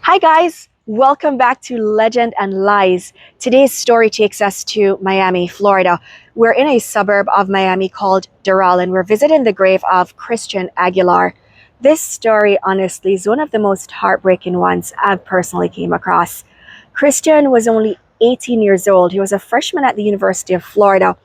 Hi guys, welcome back to Legend and Lies. Today's story takes us to Miami, Florida. We're in a suburb of Miami called Doral, and we're visiting the grave of Christian Aguilar. This story, honestly, is one of the most heartbreaking ones I've personally came across. Christian was only 18 years old. He was a freshman at the University of Florida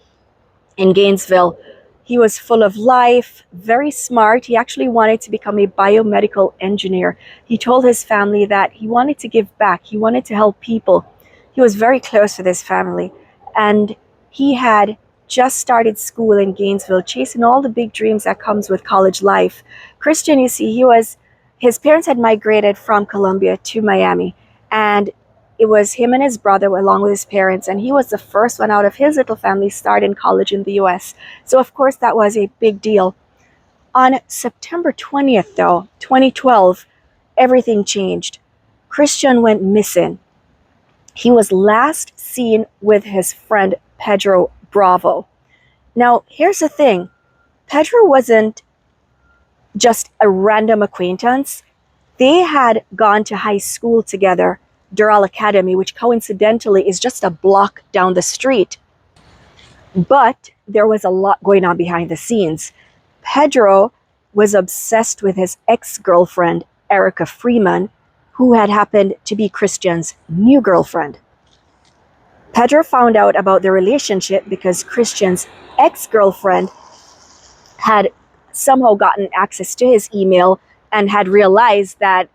in Gainesville. He was full of life, very smart. He actually wanted to become a biomedical engineer. He told his family that he wanted to give back. He wanted to help people. He was very close with his family. And he had just started school in Gainesville, chasing all the big dreams that comes with college life. Christian, you see, his parents had migrated from Colombia to Miami. And it was him and his brother along with his parents, and he was the first one out of his little family starting college in the US. So of course that was a big deal. On September 20th though, 2012, everything changed. Christian went missing. He was last seen with his friend Pedro Bravo. Now here's the thing, Pedro wasn't just a random acquaintance. They had gone to high school together, Doral Academy, which coincidentally is just a block down the street. But there was a lot going on behind the scenes. Pedro was obsessed with his ex-girlfriend, Erica Freeman, who had happened to be Christian's new girlfriend. Pedro found out about the relationship because Christian's ex-girlfriend had somehow gotten access to his email and had realized that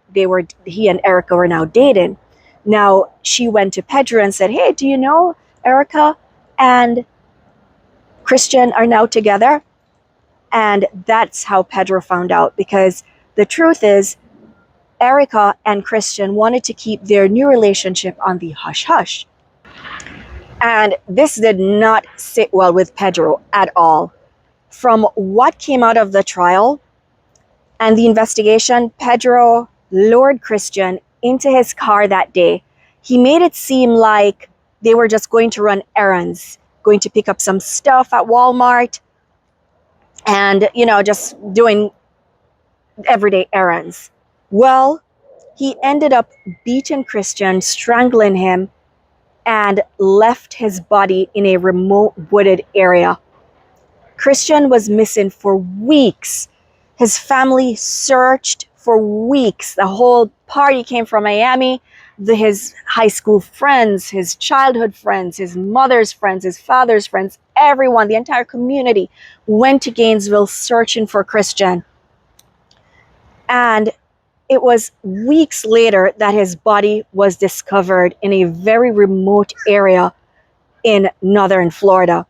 he and Erica were now dating. Now, she went to Pedro and said, "Hey, do you know Erica and Christian are now together?" And that's how Pedro found out, because the truth is, Erica and Christian wanted to keep their new relationship on the hush-hush. And this did not sit well with Pedro at all. From what came out of the trial and the investigation, Pedro lured Christian into his car that day. He made it seem like they were just going to run errands, going to pick up some stuff at Walmart, and, just doing everyday errands. Well, he ended up beating Christian, strangling him, and left his body in a remote wooded area. Christian was missing for weeks. His family searched for weeks. The whole party came from Miami. His high school friends, his childhood friends, his mother's friends, his father's friends, everyone, the entire community went to Gainesville searching for Christian. And it was weeks later that his body was discovered in a very remote area in northern Florida.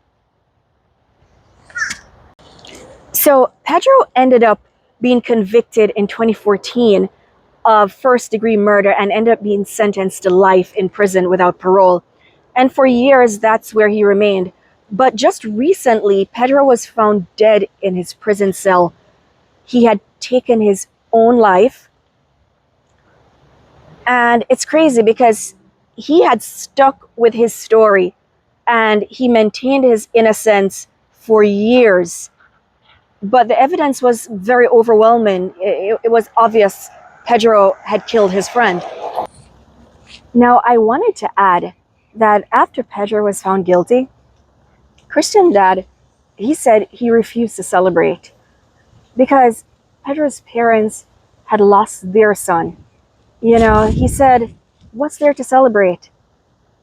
So Pedro ended up being convicted in 2014 of first-degree murder and ended up being sentenced to life in prison without parole. And for years, that's where he remained. But just recently, Pedro was found dead in his prison cell. He had taken his own life. And it's crazy because he had stuck with his story and he maintained his innocence for years. But the evidence was very overwhelming. It was obvious Pedro had killed his friend. Now, I wanted to add that after Pedro was found guilty, Christian dad, he said he refused to celebrate because Pedro's parents had lost their son. He said, what's there to celebrate?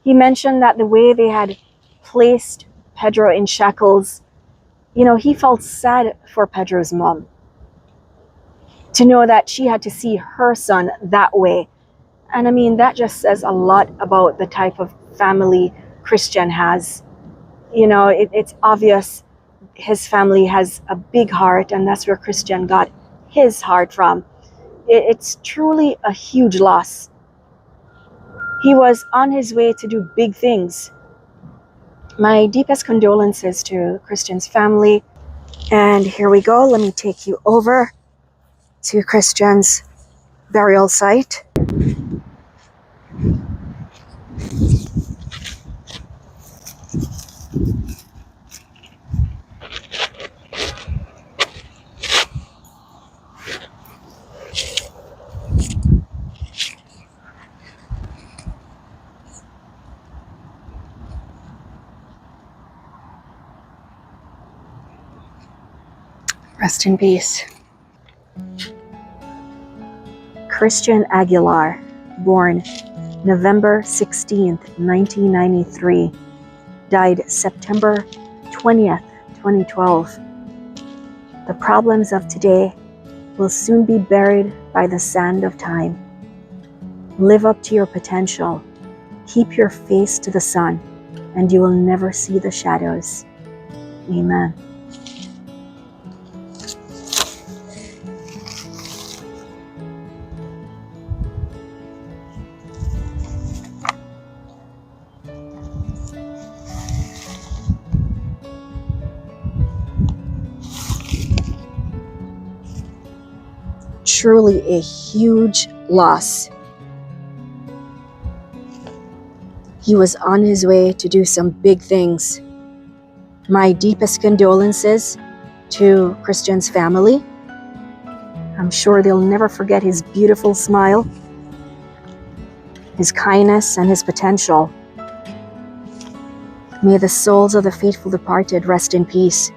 He mentioned that the way they had placed Pedro in shackles, he felt sad for Pedro's mom to know that she had to see her son that way. And I mean, that just says a lot about the type of family Christian has. It's obvious his family has a big heart, and that's where Christian got his heart from. It's truly a huge loss. He was on his way to do big things. My deepest condolences to Christian's family. And here we go. Let me take you over to Christian's burial site. Rest in peace. Christian Aguilar, born November 16th, 1993, died September 20th, 2012. The problems of today will soon be buried by the sand of time. Live up to your potential. Keep your face to the sun, and you will never see the shadows. Amen. Truly a huge loss. He was on his way to do some big things. My deepest condolences to Christian's family. I'm sure they'll never forget his beautiful smile, his kindness, and his potential. May the souls of the faithful departed rest in peace.